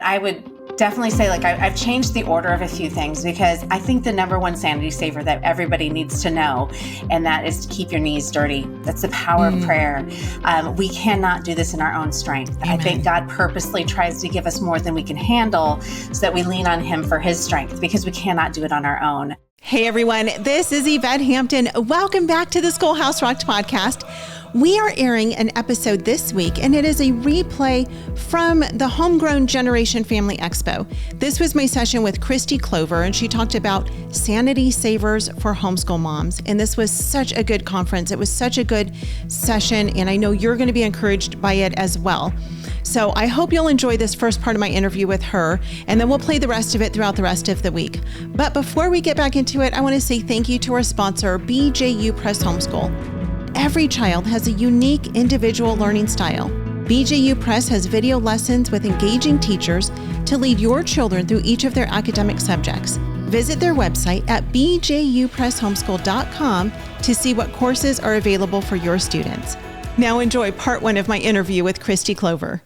I would definitely say, like, I've changed the order of a few things, because I think the number one sanity saver that everybody needs to know, and that is to keep your knees dirty. That's the power of prayer. We cannot do this in our own strength. Amen. I think God purposely tries to give us more than we can handle so that we lean on him for his strength, because we cannot do it on our own. Hey everyone, this is Yvette Hampton. Welcome back to the Schoolhouse Rocked podcast. We are airing an episode this week, and it is a replay from the Homegrown Generation Family Expo. This was my session with Kristi Clover, and she talked about Sanity Savers for homeschool moms. And this was such a good conference. It was such a good session, and I know you're going to be encouraged by it as well. So I hope you'll enjoy this first part of my interview with her, and then we'll play the rest of it throughout the rest of the week. But before we get back into it, I want to say thank you to our sponsor, BJU Press Homeschool. Every child has a unique individual learning style. BJU Press has video lessons with engaging teachers to lead your children through each of their academic subjects. Visit their website at bjupresshomeschool.com to see what courses are available for your students. Now enjoy part one of my interview with Kristi Clover.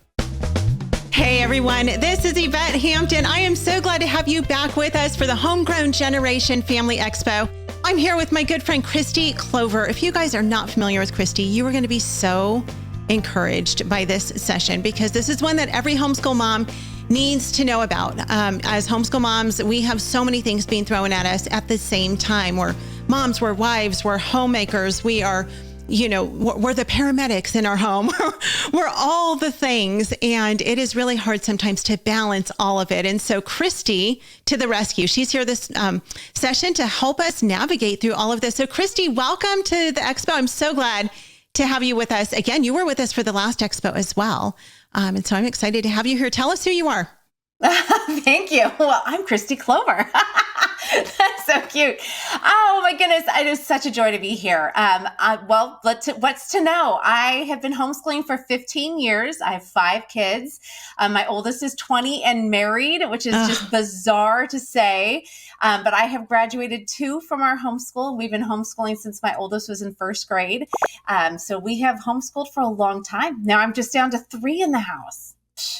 Hey everyone, this is Yvette Hampton. I am so glad to have you back with us for the Homegrown Generation Family Expo. I'm here with my good friend, Kristi Clover. If you guys are not familiar with Kristi, you are going to be so encouraged by this session, because this is one that every homeschool mom needs to know about. As homeschool moms, we have so many things being thrown at us at the same time. We're moms, we're wives, we're homemakers, we are, we're the paramedics in our home. We're all the things. And it is really hard sometimes to balance all of it. And so Kristi to the rescue. She's here this session to help us navigate through all of this. So Kristi, welcome to the expo. I'm so glad to have you with us. Again, you were with us for the last expo as well. And so I'm excited to have you here. Tell us who you are. Thank you. Well, I'm Kristi Clover. That's so cute. Oh my goodness. It is such a joy to be here. What's to know? I have been homeschooling for 15 years. I have 5 kids. My oldest is 20 and married, which is just bizarre to say. But I have graduated 2 from our homeschool. We've been homeschooling since my oldest was in 1st grade. So we have homeschooled for a long time. Now I'm just down to 3 in the house.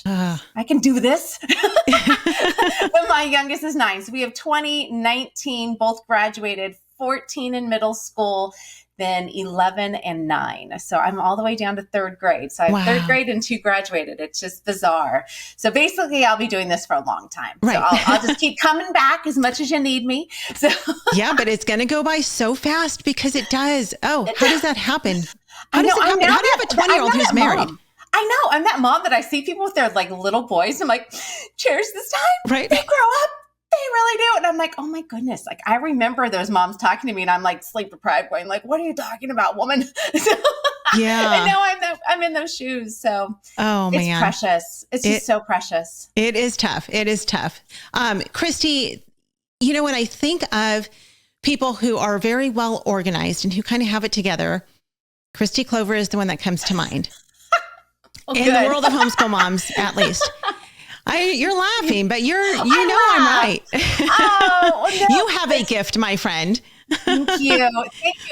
I can do this. But my youngest is 9. So we have 20, 19, both graduated, 14 in middle school, then 11 and 9. So I'm all the way down to 3rd grade. So I have 3rd grade and 2 graduated. It's just bizarre. So basically I'll be doing this for a long time. Right. So I'll just keep coming back as much as you need me. So yeah, but it's going to go by so fast, because it does. How does that happen? How does it happen? How do you have a 20-year-old who's married? I know. I'm that mom that I see people with their little boys. I'm like, cheers this time. Right. They grow up. They really do. And I'm like, oh my goodness. I remember those moms talking to me, and I'm sleep deprived, going what are you talking about, woman? Yeah. I know I'm in those shoes. So it's precious. It's just so precious. It is tough. It is tough. Kristi, when I think of people who are very well organized and who kind of have it together, Kristi Clover is the one that comes to mind. In the world of homeschool moms, at least. You're laughing, but I'm right. Oh, no. You have a gift, my friend. Thank you.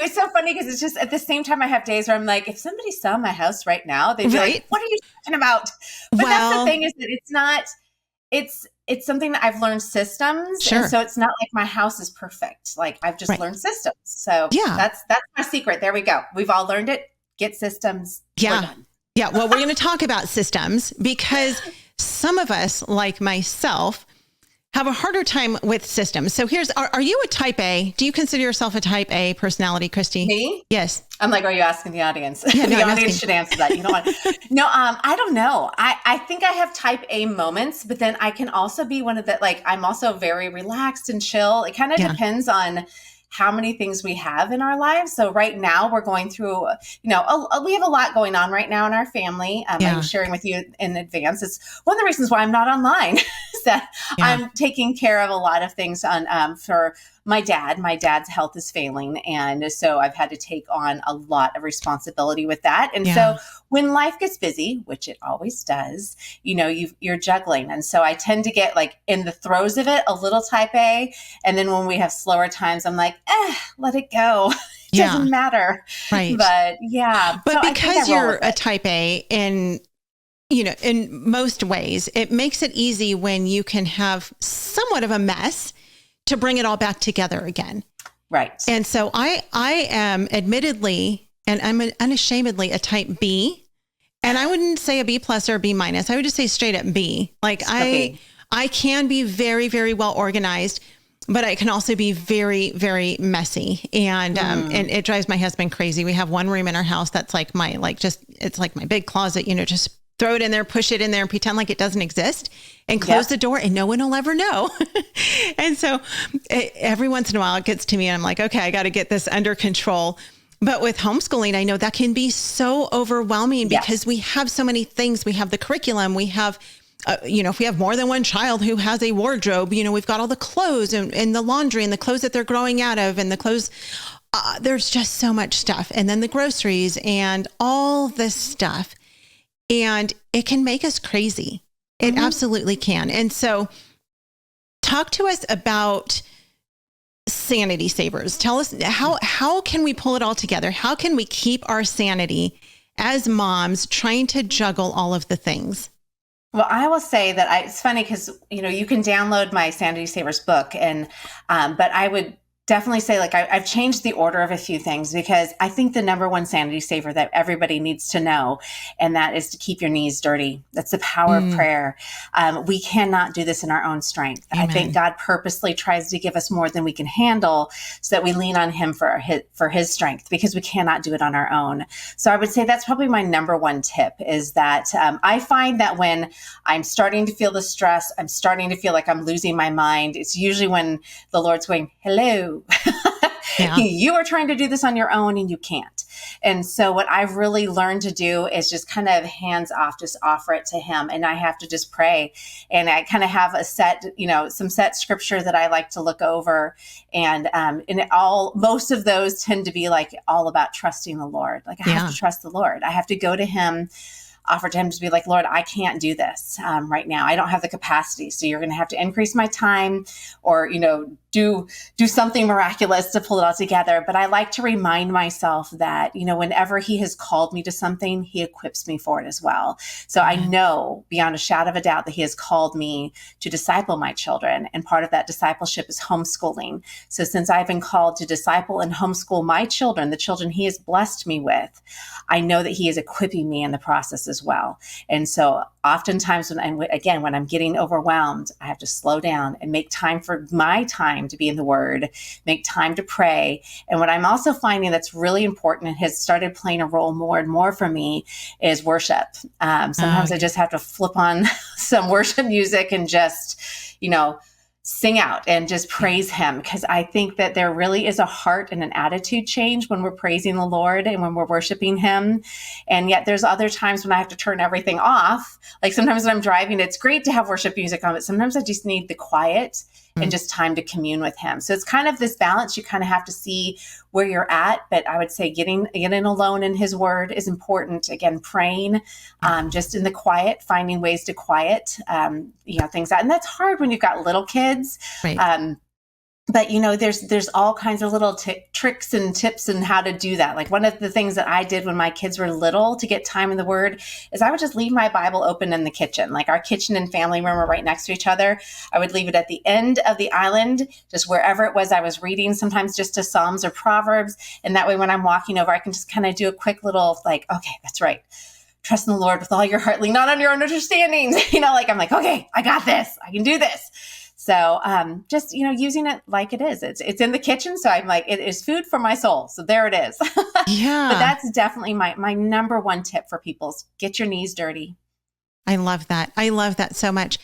It's so funny, because it's just at the same time I have days where I'm like, if somebody saw my house right now, they'd be like, what are you talking about? But that's the thing, is that it's not, it's something that I've learned systems. Sure. And so it's not like my house is perfect. I've just learned systems. So that's my secret. There we go. We've all learned it. Get systems. Yeah. We're done. Yeah, well, we're going to talk about systems, because some of us, like myself, have a harder time with systems. So are you a type A? Do you consider yourself a type A personality, Kristi? Me? Yes. I'm like, are you asking the audience? Yeah, the audience should answer that. You know what? No, I don't know. I think I have type A moments, but then I can also be one of the, I'm also very relaxed and chill. It kind of depends on how many things we have in our lives. So right now we're going through, we have a lot going on right now in our family. I'm sharing with you in advance. It's one of the reasons why I'm not online. Is that I'm taking care of a lot of things for my dad. My dad's health is failing. And so I've had to take on a lot of responsibility with that. And so when life gets busy, which it always does, you're juggling. And so I tend to get in the throes of it, a little type A. And then when we have slower times, I'm like, let it go. It doesn't matter. Right. But yeah. But so because you're a type A and in most ways, it makes it easy when you can have somewhat of a mess to bring it all back together again. Right. And so I am admittedly, and I'm unashamedly a type B, and I wouldn't say a B plus or a B minus. I would just say straight up B. Like I can be very, very well organized, but I can also be very, very messy. And it drives my husband crazy. We have one room in our house that's like it's like my big closet, just throw it in there, push it in there and pretend like it doesn't exist and close the door and no one will ever know. And so every once in a while it gets to me and I'm like, okay, I got to get this under control. But with homeschooling, I know that can be so overwhelming because we have so many things. We have the curriculum, we have, if we have more than one child who has a wardrobe, we've got all the clothes and the laundry and the clothes that they're growing out of and the clothes, there's just so much stuff. And then the groceries and all this stuff. And it can make us crazy. It absolutely can. And so talk to us about Sanity Savers. Tell us how can we pull it all together? How can we keep our sanity as moms trying to juggle all of the things? Well, I will say that it's funny because, you can download my Sanity Savers book but I would definitely say I've changed the order of a few things because I think the number one sanity saver that everybody needs to know, and that is to keep your knees dirty. That's the power of prayer. We cannot do this in our own strength. Amen. I think God purposely tries to give us more than we can handle so that we lean on him for his strength because we cannot do it on our own. So I would say that's probably my number one tip is that I find that when I'm starting to feel the stress, I'm starting to feel like I'm losing my mind. It's usually when the Lord's going, hello, you are trying to do this on your own and you can't. And so what I've really learned to do is just kind of hands off, just offer it to him. And I have to just pray. And I kind of have a set, some set scripture that I like to look over. And most of those tend to be all about trusting the Lord. I have to trust the Lord. I have to go to him, offer to him to be like, Lord, I can't do this right now. I don't have the capacity. So you're going to have to increase my time or, do something miraculous to pull it all together. But I like to remind myself that, whenever he has called me to something, he equips me for it as well. So I know beyond a shadow of a doubt that he has called me to disciple my children. And part of that discipleship is homeschooling. So since I've been called to disciple and homeschool my children, the children he has blessed me with, I know that he is equipping me in the process as well. And so oftentimes when I'm getting overwhelmed, I have to slow down and make time for my time to be in the Word, make time to pray. And what I'm also finding that's really important and has started playing a role more and more for me is worship. Sometimes I just have to flip on some worship music and just, sing out and just praise him. Because I think that there really is a heart and an attitude change when we're praising the Lord and when we're worshiping him. And yet there's other times when I have to turn everything off. Like sometimes when I'm driving, it's great to have worship music on, but sometimes I just need the quiet and just time to commune with him. So it's kind of this balance. You kind of have to see where you're at. But I would say getting alone in his word is important. Again, praying, just in the quiet, finding ways to quiet, things out. And that's hard when you've got little kids. Right. But, there's all kinds of little tricks and tips and how to do that. Like one of the things that I did when my kids were little to get time in the Word is I would just leave my Bible open in the kitchen. Like our kitchen and family room are right next to each other. I would leave it at the end of the island, just wherever it was I was reading, sometimes just to Psalms or Proverbs. And that way when I'm walking over, I can just kind of do a quick little okay, that's right. Trust in the Lord with all your heart, lean not on your own understandings. I'm like, okay, I got this. I can do this. So just, using it like it is. It's in the kitchen. So I'm like, it is food for my soul. So there it is. Yeah. But that's definitely my number one tip for people is get your knees dirty. I love that. I love that so much.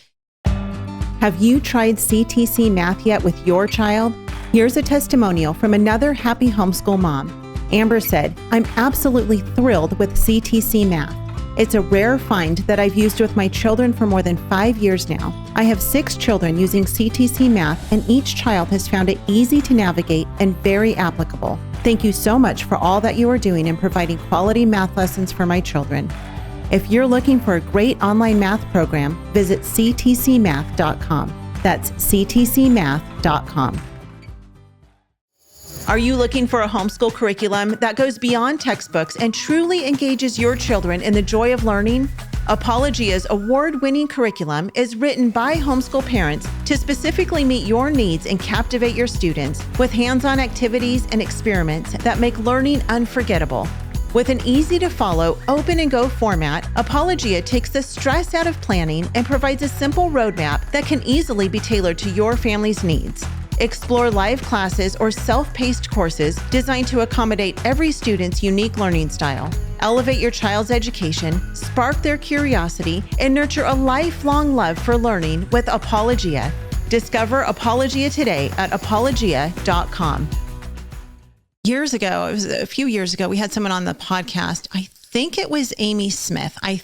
Have you tried CTC Math yet with your child? Here's a testimonial from another happy homeschool mom. Amber said, I'm absolutely thrilled with CTC Math. It's a rare find that I've used with my children for more than 5 years now. I have 6 children using CTC Math, and each child has found it easy to navigate and very applicable. Thank you so much for all that you are doing in providing quality math lessons for my children. If you're looking for a great online math program, visit ctcmath.com. That's ctcmath.com. Are you looking for a homeschool curriculum that goes beyond textbooks and truly engages your children in the joy of learning? Apologia's award-winning curriculum is written by homeschool parents to specifically meet your needs and captivate your students with hands-on activities and experiments that make learning unforgettable. With an easy-to-follow, open and go format, Apologia takes the stress out of planning and provides a simple roadmap that can easily be tailored to your family's needs. Explore live classes or self-paced courses designed to accommodate every student's unique learning style. Elevate your child's education, spark their curiosity, and nurture a lifelong love for learning with Apologia. Discover Apologia today at apologia.com. Years ago, it was a few years ago, we had someone on the podcast. I think it was Amy Smith. I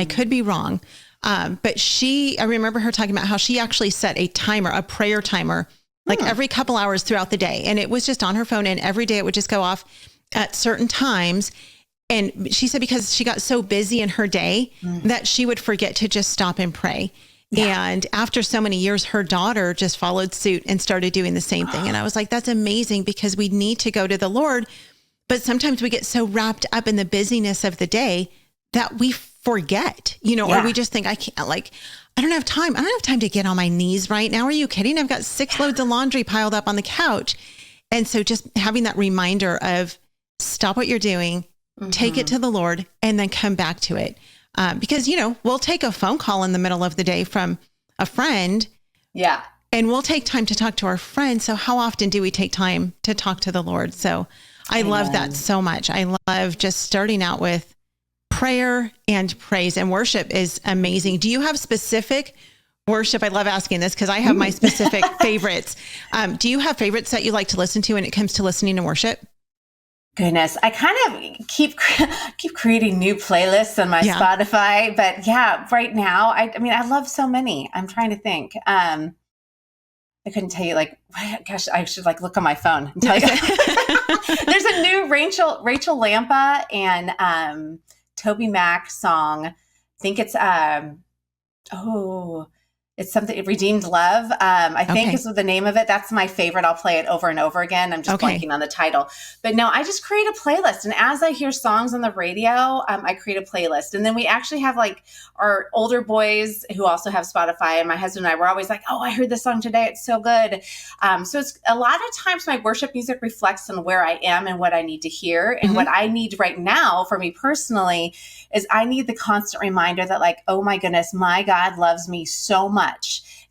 could be wrong. But I remember her talking about how she actually set a timer, a prayer timer, like every couple hours throughout the day. And it was just on her phone, and every day it would just go off at certain times. And she said because she got so busy in her day that she would forget to just stop and pray. Yeah. And after so many years, her daughter just followed suit and started doing the same thing. And I was like, that's amazing, because we need to go to the Lord. But sometimes we get so wrapped up in the busyness of the day that we forget, or we just think, I don't have time. I don't have time to get on my knees right now. Are you kidding? I've got 6 loads of laundry piled up on the couch. And so just having that reminder of stop what you're doing, take it to the Lord, and then come back to it. Because, we'll take a phone call in the middle of the day from a friend. Yeah. And we'll take time to talk to our friends. So how often do we take time to talk to the Lord? So I love that so much. I love just starting out with prayer and praise, and worship is amazing. Do you have specific worship? I love asking this because I have my specific favorites. Do you have favorites that you like to listen to when it comes to listening to worship? Goodness, I kind of keep creating new playlists on my Spotify, but right now, I mean, I love so many. I'm trying to think. I couldn't tell you, gosh, I should look on my phone and tell you. There's a new Rachel Lampa and Toby Mac song. I think it's it's something, Redeemed Love. I think is the name of it. That's my favorite. I'll play it over and over again. I'm just blanking on the title. But no, I just create a playlist. And as I hear songs on the radio, I create a playlist. And then we actually have our older boys who also have Spotify. And my husband and I were always like, oh, I heard this song today. It's so good. So it's a lot of times my worship music reflects on where I am and what I need to hear. And what I need right now for me personally is I need the constant reminder that oh my goodness, my God loves me so much.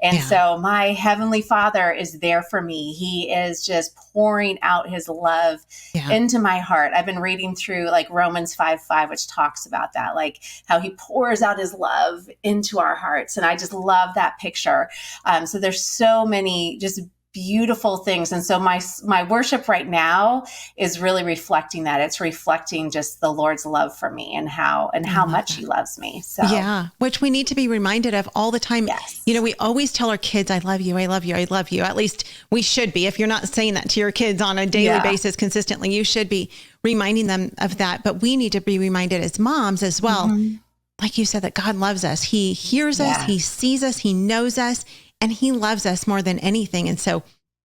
And so my Heavenly Father is there for me. He is just pouring out his love into my heart. I've been reading through Romans 5:5, which talks about that, how he pours out his love into our hearts. And I just love that picture. So there's so many just beautiful things. And so my worship right now is really reflecting that. It's reflecting just the Lord's love for me and how much he loves me. So which we need to be reminded of all the time. Yes. We always tell our kids, I love you, I love you, I love you. At least we should be. If you're not saying that to your kids on a daily basis consistently, you should be reminding them of that. But we need to be reminded as moms as well. Like you said, that God loves us. He hears us, he sees us, he knows us, and he loves us more than anything. And so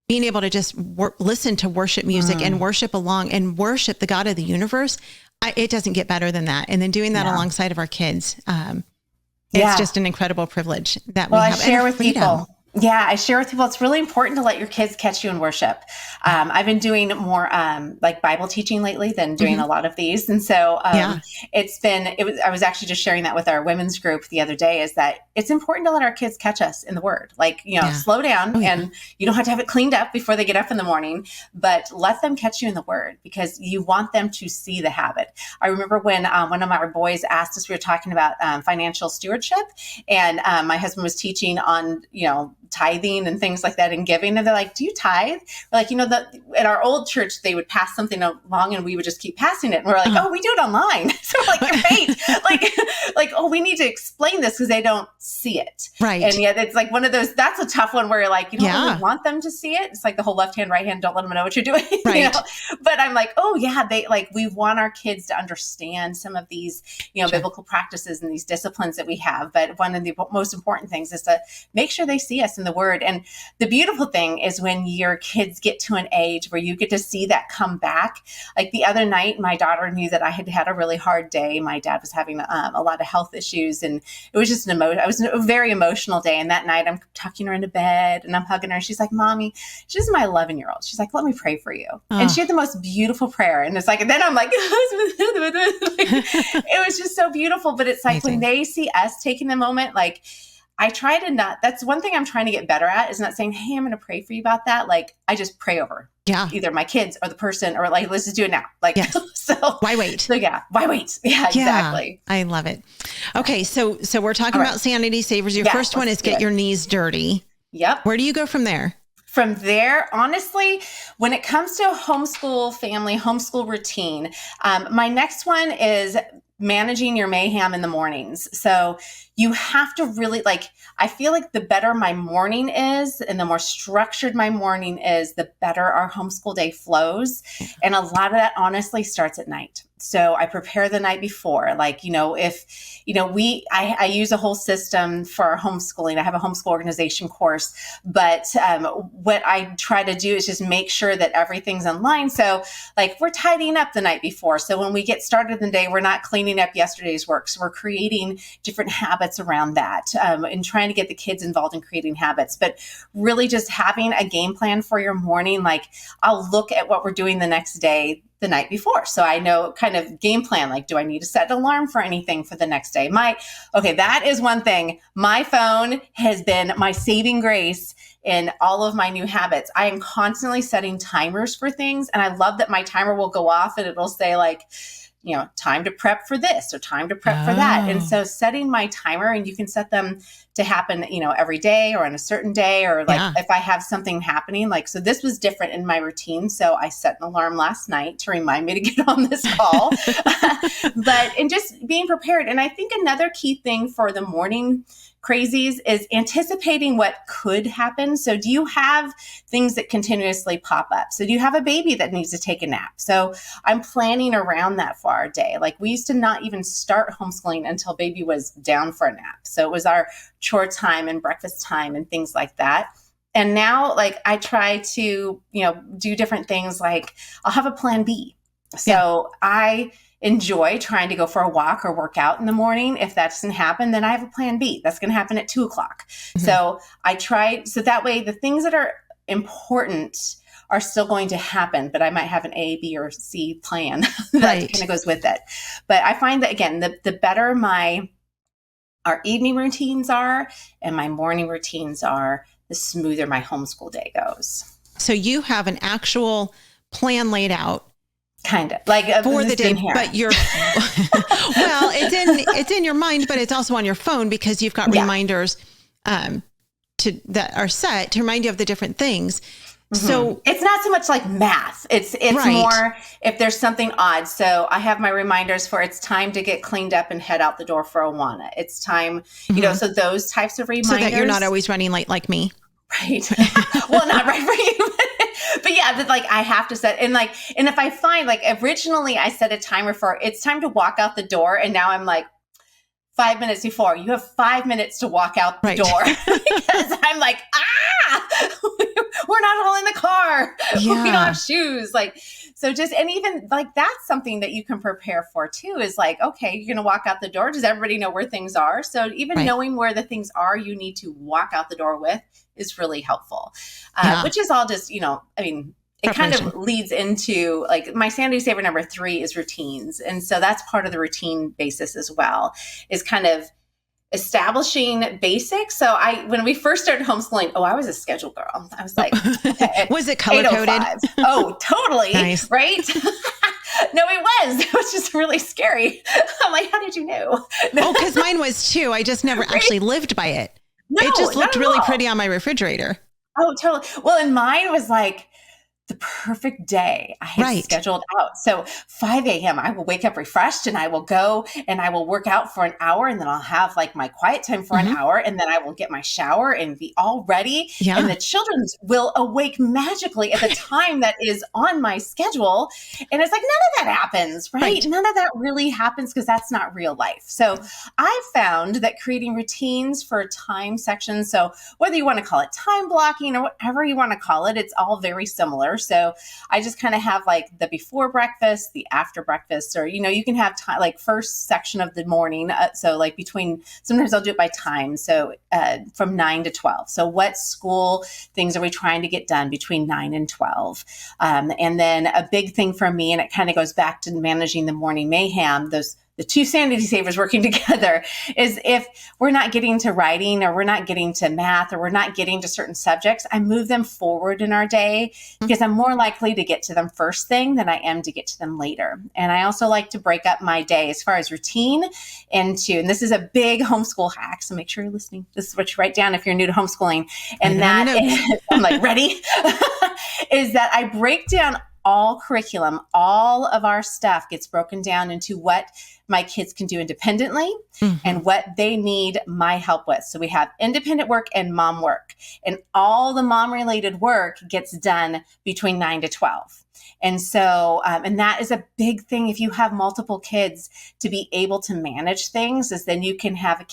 being able to just listen to worship music and worship along and worship the God of the universe, it doesn't get better than that. And then doing that alongside of our kids, it's just an incredible privilege that we have. I share with people. Yeah, I share with people, it's really important to let your kids catch you in worship. I've been doing more Bible teaching lately than doing a lot of these. And so I was actually just sharing that with our women's group the other day, is that it's important to let our kids catch us in the word. Slow down and you don't have to have it cleaned up before they get up in the morning, but let them catch you in the word, because you want them to see the habit. I remember when one of my boys asked us, we were talking about financial stewardship, and my husband was teaching on, tithing and things like that and giving. And they're like, do you tithe? We're like, at our old church, they would pass something along and we would just keep passing it. And we're like, oh, we do it online. So we're like, great. Oh, we need to explain this because they don't see it. Right. And yet it's one of those, that's a tough one where you're like, you don't really want them to see it. It's like the whole left hand, right hand, don't let them know what you're doing. Right. But I'm like, oh yeah, we want our kids to understand some of these, biblical practices and these disciplines that we have. But one of the most important things is to make sure they see us in the word. And the beautiful thing is when your kids get to an age where you get to see that come back. Like the other night, my daughter knew that I had had a really hard day. My dad was having a lot of health issues, and it was just it was a very emotional day. And that night I'm tucking her into bed and I'm hugging her. She's like, Mommy, she's my 11-year-old. She's like, let me pray for you. And she had the most beautiful prayer. And it's like, and then I'm like, it was just so beautiful. But it's like when they see us taking the moment, like I try to not, that's one thing I'm trying to get better at, is not saying, hey, I'm going to pray for you about that. Like I just pray over either my kids or the person, or like, let's just do it now. Like, so why wait? So why wait? Yeah, exactly. I love it. Okay. So we're talking about Sanity Savers. Your first one is get your knees dirty. Yep. Where do you go from there? From there, honestly, when it comes to homeschool family, homeschool routine, my next one is managing your mayhem in the mornings. So you have to really I feel like the better my morning is and the more structured my morning is, the better our homeschool day flows. And a lot of that honestly starts at night. So I prepare the night before, I use a whole system for our homeschooling. I have a homeschool organization course, but what I try to do is just make sure that everything's in line. So we're tidying up the night before. So when we get started in the day, we're not cleaning up yesterday's work. So we're creating different habits around that and trying to get the kids involved in creating habits, but really just having a game plan for your morning. Like I'll look at what we're doing the next day, the night before. So I know kind of game plan, like, do I need to set an alarm for anything for the next day? That is one thing. My phone has been my saving grace in all of my new habits. I am constantly setting timers for things. And I love that my timer will go off and it'll say time to prep for this or time to prep for that. And so setting my timer, and you can set them to happen, every day or on a certain day, or if I have something happening, so this was different in my routine. So I set an alarm last night to remind me to get on this call, and just being prepared. And I think another key thing for the morning crazies is anticipating what could happen. So do you have things that continuously pop up? So do you have a baby that needs to take a nap? So I'm planning around that for our day. We used to not even start homeschooling until baby was down for a nap. So it was our chore time and breakfast time and things like that. And now I try to, do different things. I'll have a plan B. So I enjoy trying to go for a walk or work out in the morning. If that doesn't happen, then I have a plan B. That's going to happen at 2:00. Mm-hmm. So I try, so that way the things that are important are still going to happen, but I might have an A, B, or C plan that kind of goes with it. But I find that again, the better our evening routines are and my morning routines are, the smoother my homeschool day goes. So you have an actual plan laid out. Kind of for the day, but you're well, it's in your mind, but it's also on your phone because you've got reminders that are set to remind you of the different things. Mm-hmm. So it's not so much like math. It's more if there's something odd. So I have my reminders for it's time to get cleaned up and head out the door for Awana. It's time, so those types of reminders. So that you're not always running late like me. Right. Well, not right for you. But I have to set, and if I find originally I set a timer for it's time to walk out the door. And now I'm 5 minutes before, you have 5 minutes to walk out the door because I'm we're not all in the car. Yeah. We don't have shoes. So just, and even that's something that you can prepare for too, is okay, you're going to walk out the door. Does everybody know where things are? So even knowing where the things are you need to walk out the door with is really helpful, which is all just, it kind of leads into my Sanity Saver number 3 is routines. And so that's part of the routine basis as well, is kind of establishing basics. So when we first started homeschooling, I was a schedule girl. I was was it color coded? Oh, totally. Nice. Right. No, it was. It was just really scary. I'm how did you know? Because mine was too. I just never actually lived by it. No, it just looked really pretty on my refrigerator. Oh, totally. Well, and mine was the perfect day. I had Right. scheduled out. So 5 a.m., I will wake up refreshed and I will go and I will work out for an hour, and then I'll have like my quiet time for an hour, and then I will get my shower and be all ready. Yeah. And the children will awake magically at the time that is on my schedule. And it's like, none of that happens, right? None of that really happens because that's not real life. So I found that creating routines for time sections, so whether you want to call it time blocking or whatever you want to call it, it's all very similar. So I just kind of have like the before breakfast, the after breakfast, or, you can have time, like first section of the morning. So like sometimes I'll do it by time. So from 9 to 12. So what school things are we trying to get done between 9 and 12? And then a big thing for me, and it kind of goes back to managing the morning mayhem, the two Sanity Savers working together, is if we're not getting to writing, or we're not getting to math, or we're not getting to certain subjects, I move them forward in our day because I'm more likely to get to them first thing than I am to get to them later. And I also like to break up my day as far as routine and this is a big homeschool hack, so make sure you're listening. This is what you write down if you're new to homeschooling. And that is, I'm like, ready? Is that I break down all curriculum, all of our stuff gets broken down into what my kids can do independently and what they need my help with. So we have independent work and mom work, and all the mom related work gets done between 9 to 12. And so, and that is a big thing. If you have multiple kids, to be able to manage things, is then you can have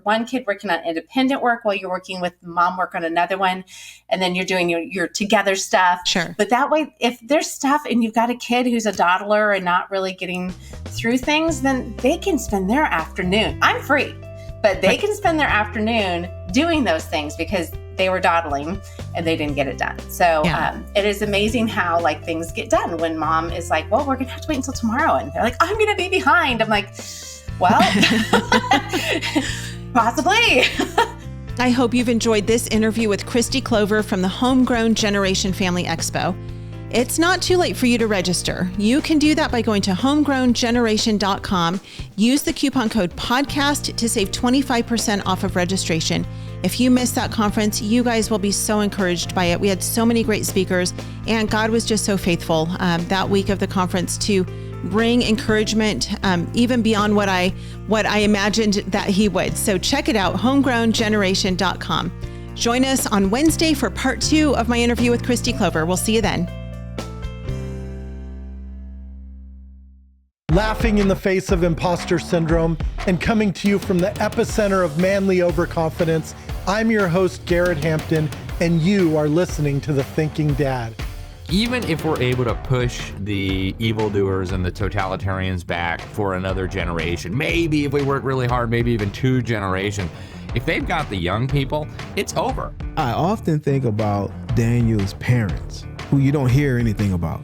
one kid working on independent work while you're working with mom work on another one. And then you're doing your together stuff. Sure. But that way, if there's stuff and you've got a kid who's a dawdler and not really getting through things, then they can spend their afternoon. I'm free, but they can spend their afternoon doing those things because they were dawdling and they didn't get it done. So it is amazing how like things get done when mom is like, well, we're going to have to wait until tomorrow. And they're like, I'm going to be behind. I'm like, well, possibly. I hope you've enjoyed this interview with Kristi Clover from the Homegrown Generation Family Expo. It's not too late for you to register. You can do that by going to homegrowngeneration.com. Use the coupon code podcast to save 25% off of registration. If you missed that conference, you guys will be so encouraged by it. We had so many great speakers, and God was just so faithful that week of the conference to bring encouragement even beyond what I imagined that he would. So check it out, homegrowngeneration.com. Join us on Wednesday for part 2 of my interview with Kristi Clover. We'll see you then. Laughing in the face of imposter syndrome and coming to you from the epicenter of manly overconfidence, I'm your host, Yvette Hampton, and you are listening to The Thinking Dad. Even if we're able to push the evildoers and the totalitarians back for another generation, maybe if we work really hard, maybe even 2 generations, if they've got the young people, it's over. I often think about Daniel's parents, who you don't hear anything about.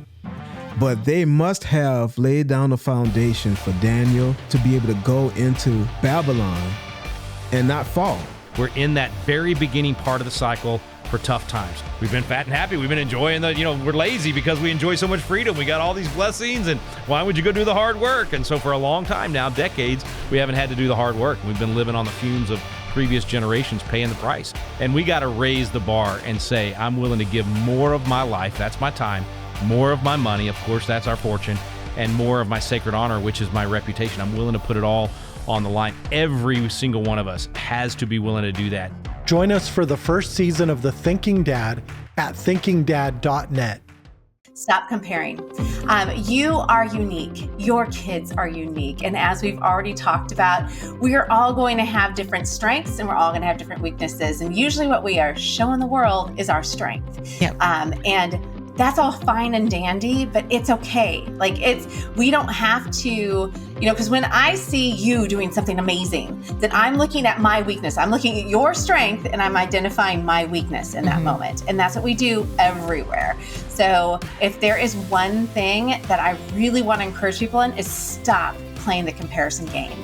But they must have laid down the foundation for Daniel to be able to go into Babylon and not fall. We're in that very beginning part of the cycle for tough times. We've been fat and happy. We've been enjoying we're lazy because we enjoy so much freedom. We got all these blessings, and why would you go do the hard work? And so for a long time now, decades, we haven't had to do the hard work. We've been living on the fumes of previous generations paying the price. And we got to raise the bar and say, I'm willing to give more of my life, that's my time, more of my money, of course, that's our fortune, and more of my sacred honor, which is my reputation. I'm willing to put it all on the line. Every single one of us has to be willing to do that. Join us for the first season of The Thinking Dad at thinkinggdad.net. Stop comparing. You are unique. Your kids are unique. And as we've already talked about, we are all going to have different strengths and we're all going to have different weaknesses. And usually what we are showing the world is our strength. Yep. And that's all fine and dandy, but it's okay. We don't have to, because when I see you doing something amazing, then I'm looking at my weakness. I'm looking at your strength and I'm identifying my weakness in that moment. And that's what we do everywhere. So if there is one thing that I really want to encourage people in, is stop playing the comparison game.